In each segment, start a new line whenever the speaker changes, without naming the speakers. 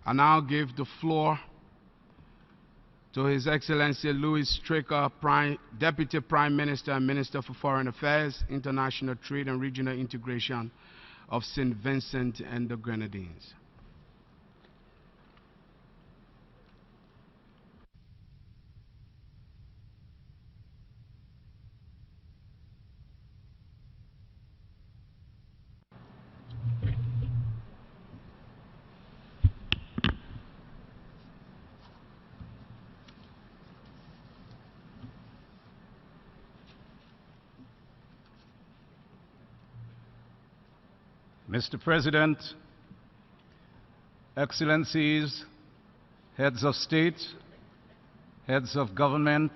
I now give the floor to His Excellency Louis Straker, Deputy Prime Minister and Minister for Foreign Affairs, International Trade and Regional Integration of St. Vincent and the Grenadines.
Mr. President, Excellencies, Heads of State, Heads of Government,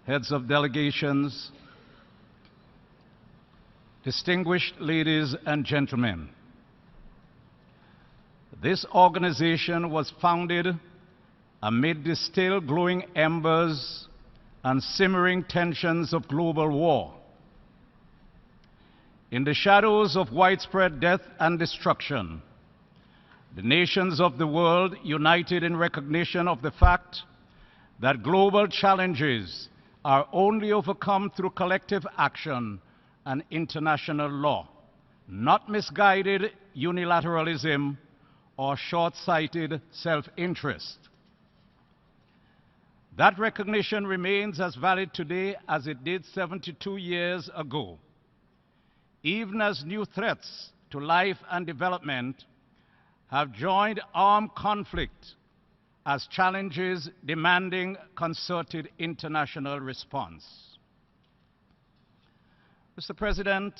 Heads of Delegations, distinguished ladies and gentlemen, this organization was founded amid the still glowing embers and simmering tensions of global war. In the shadows of widespread death and destruction, the nations of the world united in recognition of the fact that global challenges are only overcome through collective action and international law, not misguided unilateralism or short-sighted self-interest. That recognition remains as valid today as it did 72 years ago, even as new threats to life and development have joined armed conflict as challenges demanding concerted international response. Mr. President,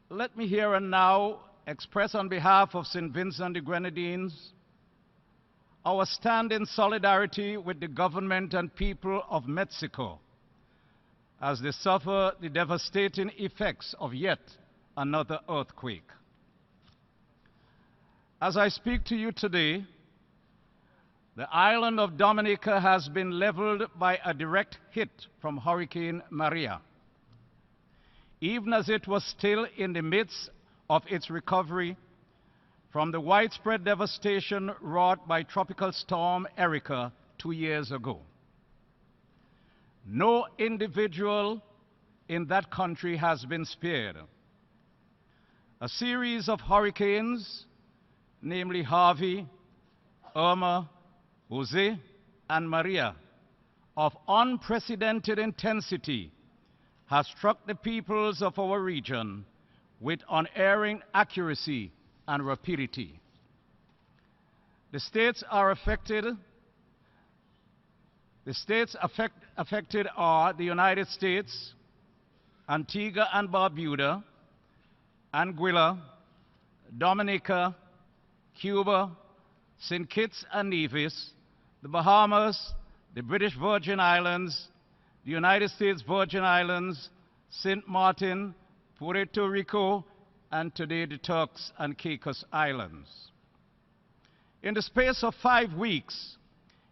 let me here and now express on behalf of St. Vincent and the Grenadines our stand in solidarity with the government and people of Mexico as they suffer the devastating effects of yet another earthquake. As I speak to you today, the island of Dominica has been leveled by a direct hit from Hurricane Maria. Even as it was still in the midst of its recovery from the widespread devastation wrought by Tropical Storm Erika 2 years ago. No individual in that country has been spared. A series of hurricanes, namely Harvey, Irma, Jose, and Maria, of unprecedented intensity, has struck the peoples of our region with unerring accuracy and rapidity. The states affected are the United States, Antigua and Barbuda, Anguilla, Dominica, Cuba, St. Kitts and Nevis, the Bahamas, the British Virgin Islands, the United States Virgin Islands, St. Martin, Puerto Rico, and today the Turks and Caicos Islands. In the space of 5 weeks,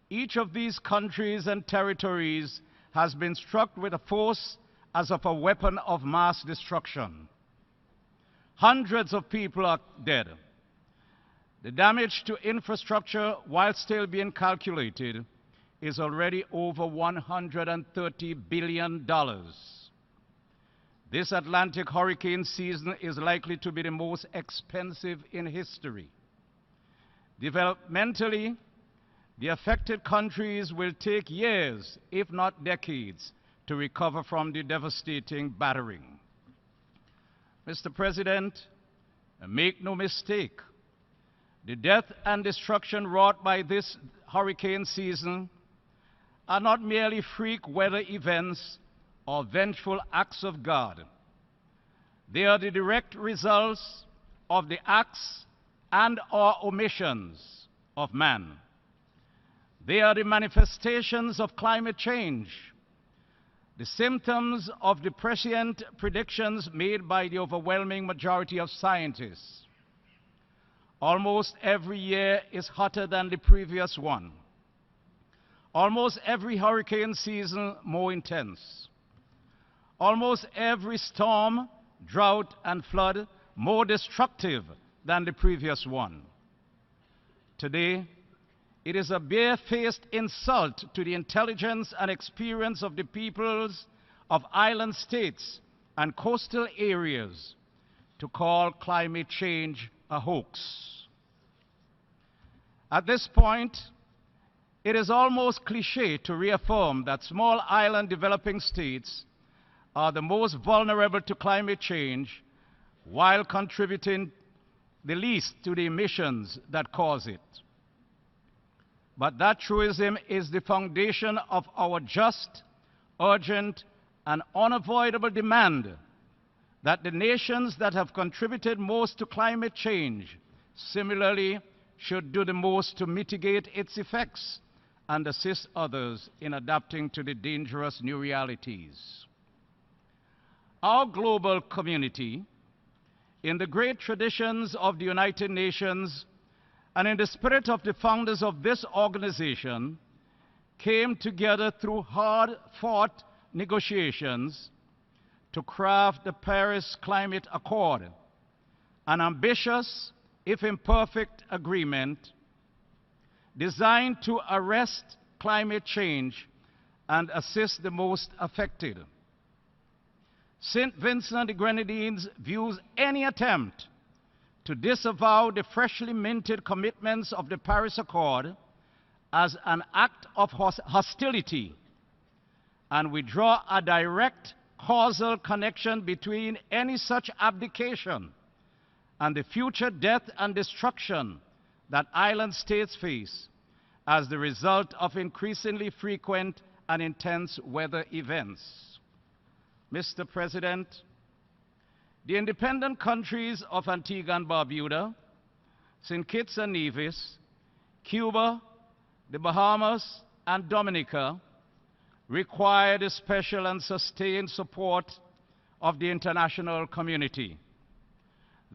each of these countries and territories has been struck with a force as of a weapon of mass destruction. Hundreds of people are dead. The damage to infrastructure, while still being calculated, is already over $130 billion. This Atlantic hurricane season is likely to be the most expensive in history. Developmentally, the affected countries will take years, if not decades, to recover from the devastating battering. Mr. President, make no mistake, the death and destruction wrought by this hurricane season are not merely freak weather events or vengeful acts of God. They are the direct results of the acts and/or omissions of man. They are the manifestations of climate change, the symptoms of the prescient predictions made by the overwhelming majority of scientists. Almost every year is hotter than the previous one. Almost every hurricane season more intense. Almost every storm, drought, and flood more destructive than the previous one. Today, it is a bare-faced insult to the intelligence and experience of the peoples of island states and coastal areas to call climate change a hoax. At this point, it is almost cliché to reaffirm that small island developing states are the most vulnerable to climate change while contributing the least to the emissions that cause it. But that truism is the foundation of our just, urgent, and unavoidable demand that the nations that have contributed most to climate change similarly should do the most to mitigate its effects and assist others in adapting to the dangerous new realities. Our global community, in the great traditions of the United Nations and in the spirit of the founders of this organization, came together through hard-fought negotiations to craft the Paris Climate Accord, an ambitious, if imperfect, agreement designed to arrest climate change and assist the most affected. St. Vincent and the Grenadines views any attempt to disavow the freshly minted commitments of the Paris Accord as an act of hostility, and we draw a direct causal connection between any such abdication and the future death and destruction that island states face as the result of increasingly frequent and intense weather events. Mr. President, the independent countries of Antigua and Barbuda, St. Kitts and Nevis, Cuba, the Bahamas, and Dominica require the special and sustained support of the international community.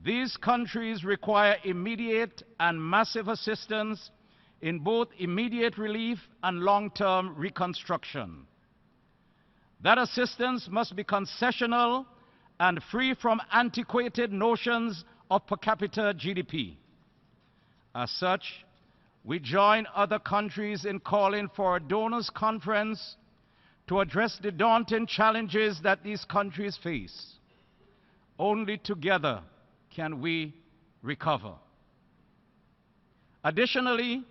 These countries require immediate and massive assistance in both immediate relief and long-term reconstruction. That assistance must be concessional and free from antiquated notions of per capita GDP. As such, we join other countries in calling for a donors conference to address the daunting challenges that these countries face. Only together can we recover. Additionally,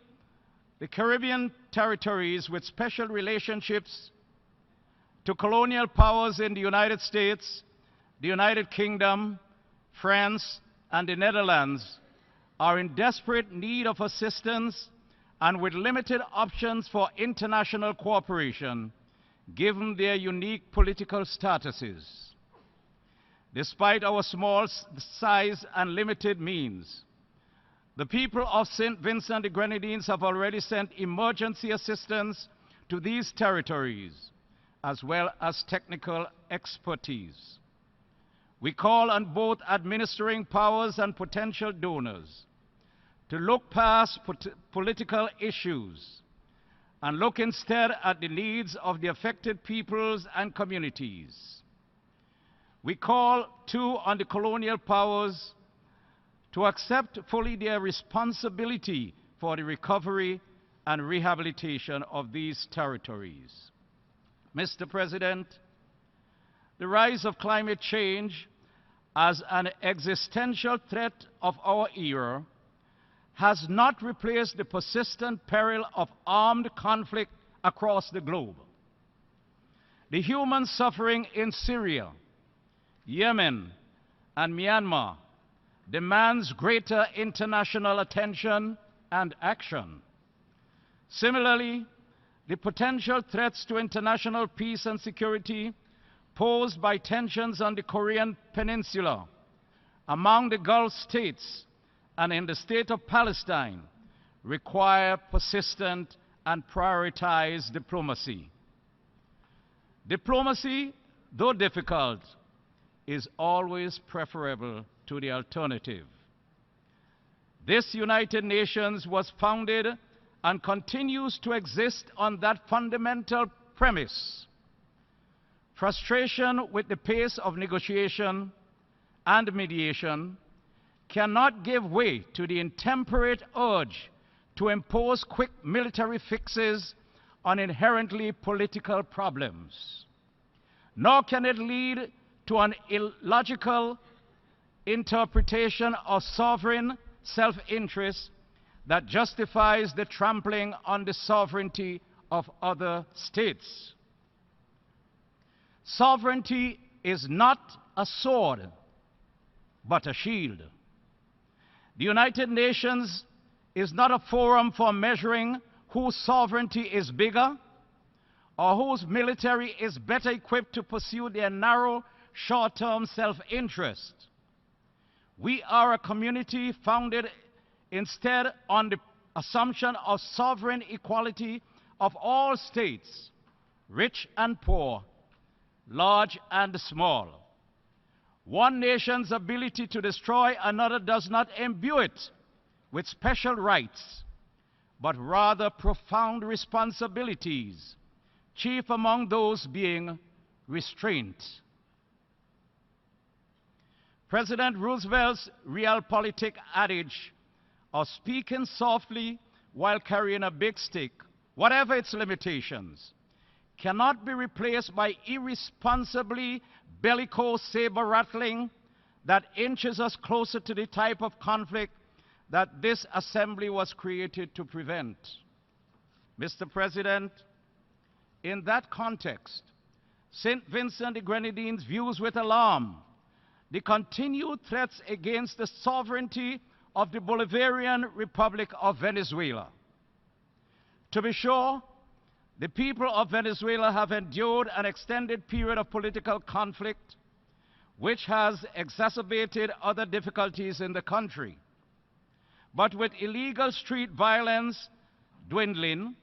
the Caribbean territories with special relationships to colonial powers in the United States, the United Kingdom, France, and the Netherlands are in desperate need of assistance and with limited options for international cooperation, given their unique political statuses. Despite our small size and limited means, the people of St. Vincent and the Grenadines have already sent emergency assistance to these territories, as well as technical expertise. We call on both administering powers and potential donors to look past political issues and look instead at the needs of the affected peoples and communities. We call, too, on the colonial powers to accept fully their responsibility for the recovery and rehabilitation of these territories. Mr. President, the rise of climate change as an existential threat of our era has not replaced the persistent peril of armed conflict across the globe. The human suffering in Syria, Yemen, and Myanmar demands greater international attention and action. Similarly, the potential threats to international peace and security posed by tensions on the Korean Peninsula, among the Gulf states, and in the state of Palestine require persistent and prioritized diplomacy. Diplomacy, though difficult, is always preferable to the alternative. This United Nations was founded and continues to exist on that fundamental premise. Frustration with the pace of negotiation and mediation cannot give way to the intemperate urge to impose quick military fixes on inherently political problems. Nor can it lead to an illogical interpretation of sovereign self-interest that justifies the trampling on the sovereignty of other states. Sovereignty is not a sword, but a shield. The United Nations is not a forum for measuring whose sovereignty is bigger or whose military is better equipped to pursue their narrow, short-term self-interest. We are a community founded instead on the assumption of sovereign equality of all states, rich and poor, large and small. One nation's ability to destroy another does not imbue it with special rights, but rather profound responsibilities, chief among those being restraint. President Roosevelt's realpolitik adage of speaking softly while carrying a big stick, whatever its limitations, cannot be replaced by irresponsibly bellicose saber-rattling that inches us closer to the type of conflict that this assembly was created to prevent. Mr. President, in that context, St. Vincent the Grenadines views with alarm the continued threats against the sovereignty of the Bolivarian Republic of Venezuela. To be sure, the people of Venezuela have endured an extended period of political conflict, which has exacerbated other difficulties in the country. But with illegal street violence dwindling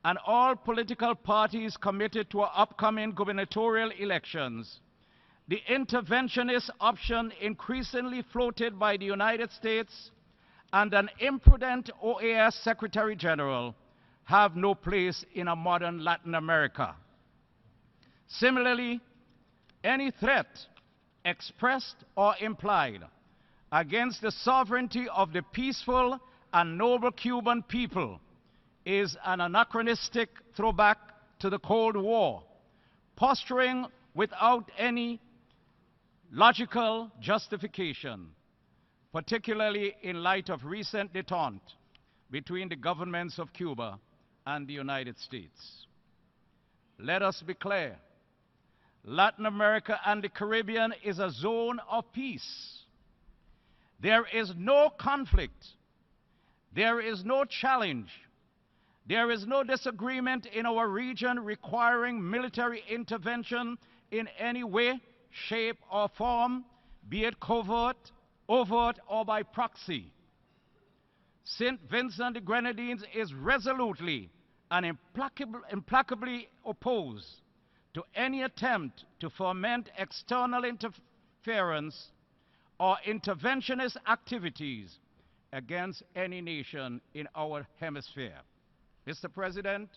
and all political parties committed to upcoming gubernatorial elections, the interventionist option increasingly floated by the United States and an imprudent OAS Secretary General have no place in a modern Latin America. Similarly, any threat, expressed or implied, against the sovereignty of the peaceful and noble Cuban people is an anachronistic throwback to the Cold War, posturing without any logical justification, particularly in light of recent détente between the governments of Cuba and the United States. Let us be clear. Latin America and the Caribbean is a zone of peace. There is no conflict. There is no challenge. There is no disagreement in our region requiring military intervention in any way, shape, or form, be it covert, overt, or by proxy. St. Vincent the Grenadines is resolutely and implacably opposed to any attempt to foment external interference or interventionist activities against any nation in our hemisphere. Mr. President,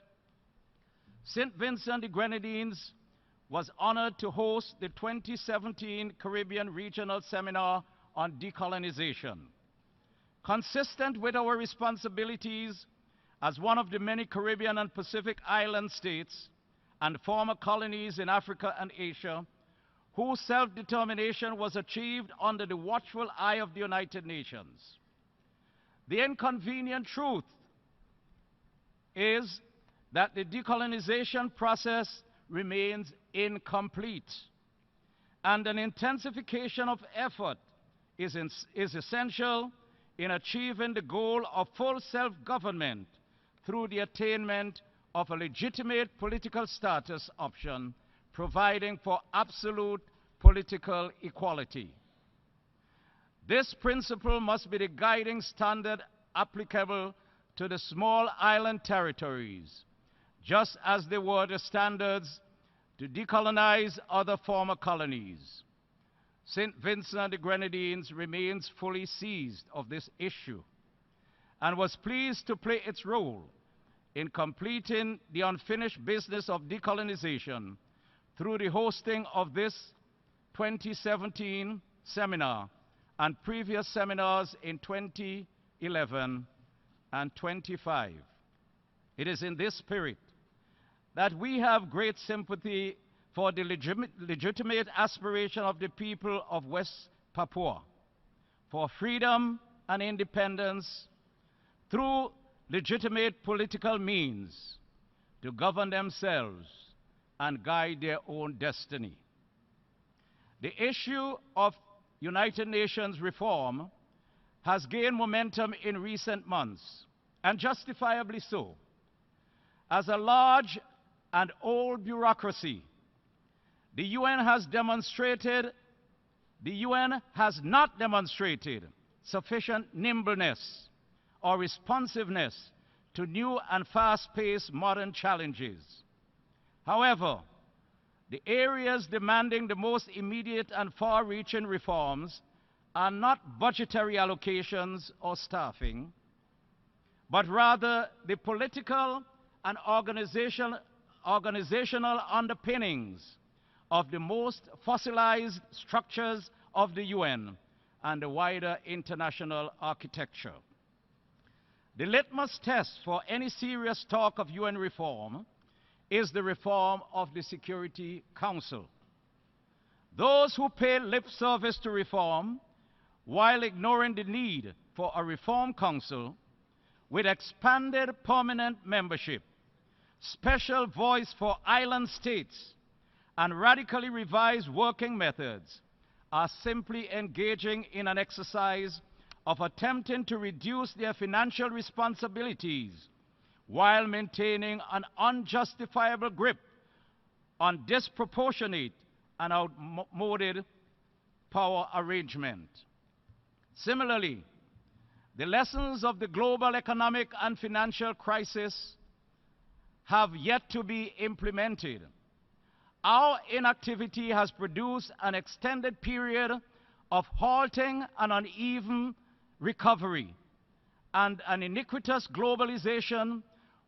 St. Vincent the Grenadines was honored to host the 2017 Caribbean Regional Seminar on Decolonization. Consistent with our responsibilities as one of the many Caribbean and Pacific island states and former colonies in Africa and Asia, whose self-determination was achieved under the watchful eye of the United Nations. The inconvenient truth is that the decolonization process remains incomplete, and an intensification of effort is essential in achieving the goal of full self-government through the attainment of a legitimate political status option, providing for absolute political equality. This principle must be the guiding standard applicable to the small island territories, just as they were the standards to decolonize other former colonies. St. Vincent the Grenadines remains fully seized of this issue and was pleased to play its role in completing the unfinished business of decolonization through the hosting of this 2017 seminar and previous seminars in 2011 and 25. It is in this spirit that we have great sympathy for the legitimate aspiration of the people of West Papua for freedom and independence through legitimate political means to govern themselves and guide their own destiny. The issue of United Nations reform has gained momentum in recent months, and justifiably so. As a large and old bureaucracy, the UN has not demonstrated sufficient nimbleness or responsiveness to new and fast-paced modern challenges. However, the areas demanding the most immediate and far-reaching reforms are not budgetary allocations or staffing, but rather the political and organizational underpinnings of the most fossilized structures of the UN and the wider international architecture. The litmus test for any serious talk of UN reform is the reform of the Security Council. Those who pay lip service to reform while ignoring the need for a reform council with expanded permanent membership, special voice for island states, and radically revised working methods are simply engaging in an exercise of attempting to reduce their financial responsibilities while maintaining an unjustifiable grip on disproportionate and outmoded power arrangement. Similarly, the lessons of the global economic and financial crisis have yet to be implemented. Our inactivity has produced an extended period of halting and uneven recovery and an iniquitous globalization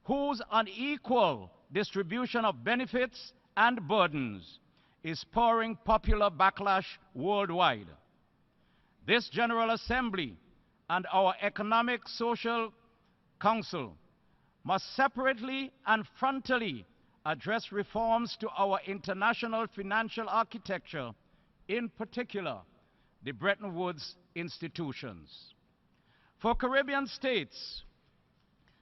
whose unequal distribution of benefits and burdens is spurring popular backlash worldwide. This General Assembly and our Economic Social Council must separately and frontally address reforms to our international financial architecture, in particular, the Bretton Woods institutions. For Caribbean states,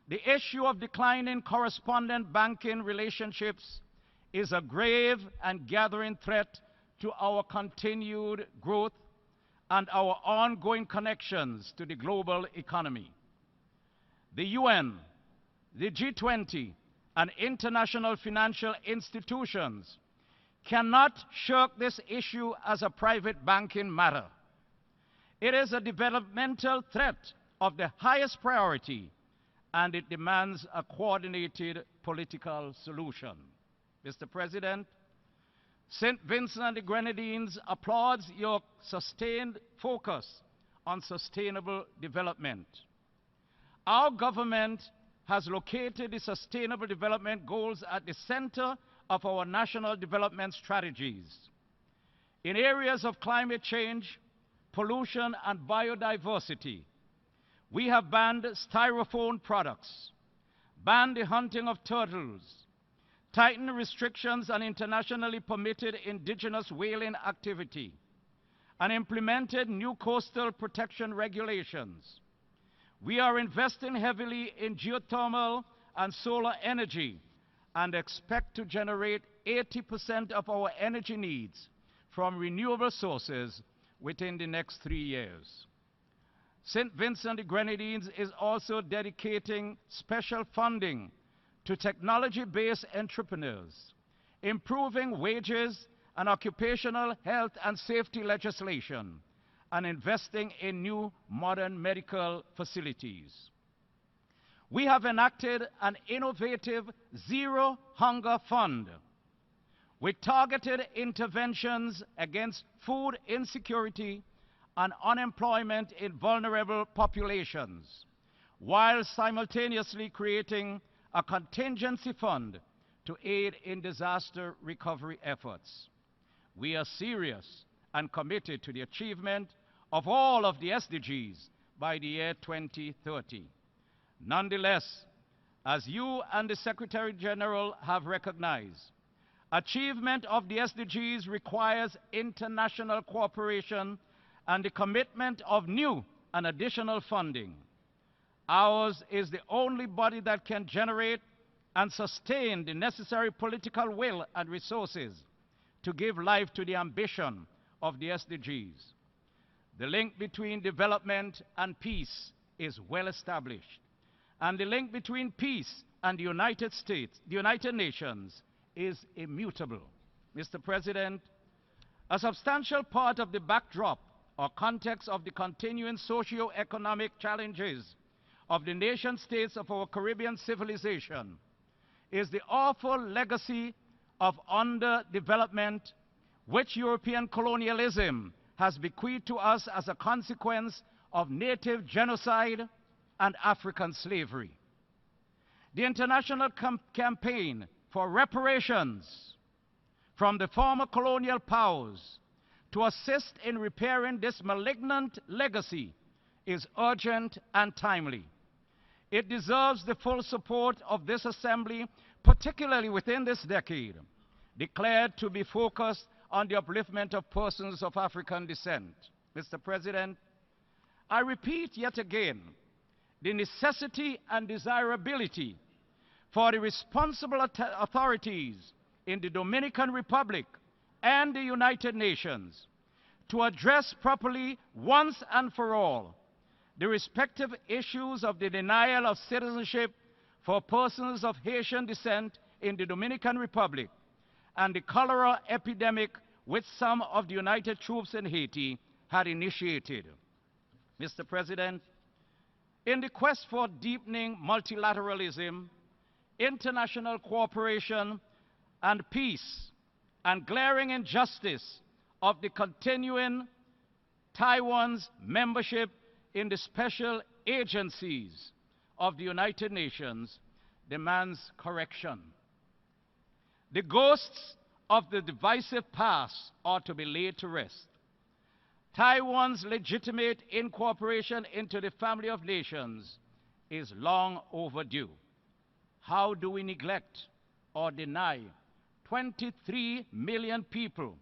the issue of declining correspondent banking relationships is a grave and gathering threat to our continued growth and our ongoing connections to the global economy. The UN, the G20, and international financial institutions cannot shirk this issue as a private banking matter. It is a developmental threat of the highest priority, and it demands a coordinated political solution. Mr. President, St. Vincent and the Grenadines applauds your sustained focus on sustainable development. Our government has located the sustainable development goals at the center of our national development strategies. In areas of climate change, pollution, and biodiversity, we have banned styrofoam products, banned the hunting of turtles, tightened restrictions on internationally permitted indigenous whaling activity, and implemented new coastal protection regulations. We are investing heavily in geothermal and solar energy and expect to generate 80% of our energy needs from renewable sources within the next 3 years. St. Vincent and the Grenadines is also dedicating special funding to technology-based entrepreneurs, improving wages and occupational health and safety legislation, and investing in new modern medical facilities. We have enacted an innovative Zero Hunger Fund with targeted interventions against food insecurity and unemployment in vulnerable populations, while simultaneously creating a contingency fund to aid in disaster recovery efforts. We are serious and committed to the achievement of all of the SDGs by the year 2030. Nonetheless, as you and the Secretary General have recognized, achievement of the SDGs requires international cooperation and the commitment of new and additional funding. Ours is the only body that can generate and sustain the necessary political will and resources to give life to the ambition of the SDGs. The link between development and peace is well established, and the link between peace and the United States, the United Nations, is immutable. Mr. President, a substantial part of the backdrop or context of the continuing socio-economic challenges of the nation states of our Caribbean civilization is the awful legacy of underdevelopment which European colonialism has bequeathed to us as a consequence of native genocide and African slavery. The international campaign for reparations from the former colonial powers to assist in repairing this malignant legacy is urgent and timely. It deserves the full support of this Assembly, particularly within this decade, declared to be focused on the upliftment of persons of African descent. Mr. President, I repeat yet again the necessity and desirability for the responsible authorities in the Dominican Republic and the United Nations to address properly once and for all the respective issues of the denial of citizenship for persons of Haitian descent in the Dominican Republic and the cholera epidemic which some of the United troops in Haiti had initiated. Mr. President, in the quest for deepening multilateralism, international cooperation, and peace, and glaring injustice of the continuing Taiwan's membership in the special agencies of the United Nations demands correction. The ghosts of the divisive past ought to be laid to rest. Taiwan's legitimate incorporation into the family of nations is long overdue. How do we neglect or deny 23 million people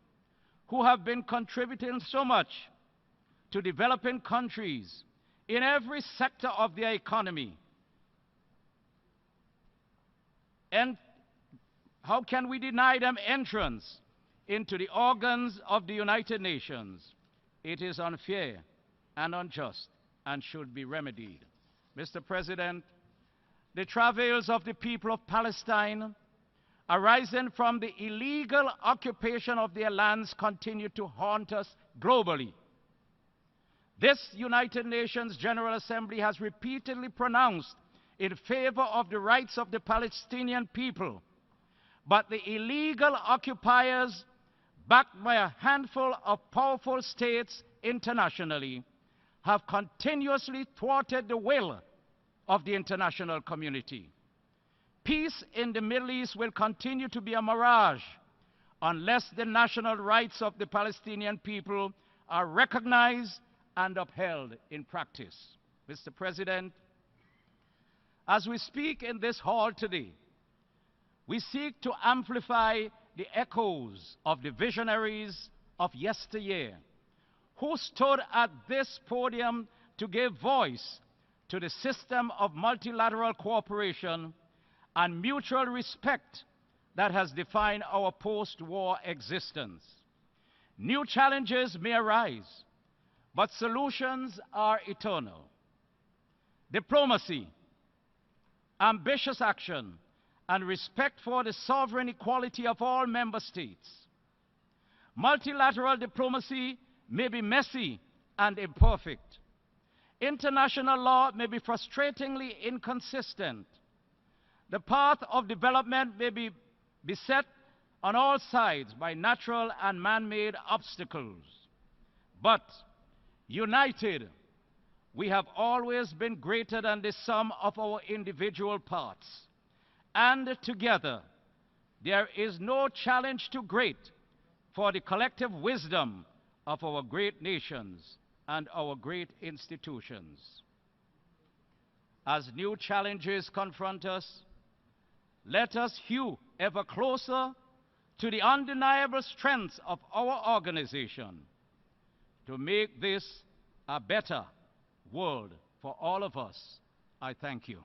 who have been contributing so much to developing countries in every sector of their economy? And how can we deny them entrance into the organs of the United Nations? It is unfair and unjust and should be remedied. Mr. President, the travails of the people of Palestine arising from the illegal occupation of their lands continue to haunt us globally. This United Nations General Assembly has repeatedly pronounced in favor of the rights of the Palestinian people, but the illegal occupiers, backed by a handful of powerful states internationally, have continuously thwarted the will of the international community. Peace in the Middle East will continue to be a mirage unless the national rights of the Palestinian people are recognized and upheld in practice. Mr. President, as we speak in this hall today, we seek to amplify the echoes of the visionaries of yesteryear who stood at this podium to give voice to the system of multilateral cooperation and mutual respect that has defined our post-war existence. New challenges may arise, but solutions are eternal. Diplomacy, ambitious action, and respect for the sovereign equality of all member states. Multilateral diplomacy may be messy and imperfect. International law may be frustratingly inconsistent. The path of development may be beset on all sides by natural and man-made obstacles. But united, we have always been greater than the sum of our individual parts. And together, there is no challenge too great for the collective wisdom of our great nations and our great institutions. as new challenges confront us, let us hew ever closer to the undeniable strengths of our organization to make this a better world for all of us. I thank you.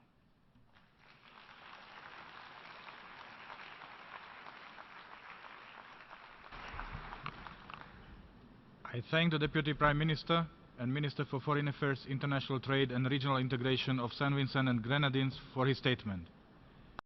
I thank the Deputy Prime Minister and Minister for Foreign Affairs, International Trade and Regional Integration of St. Vincent and Grenadines for his statement.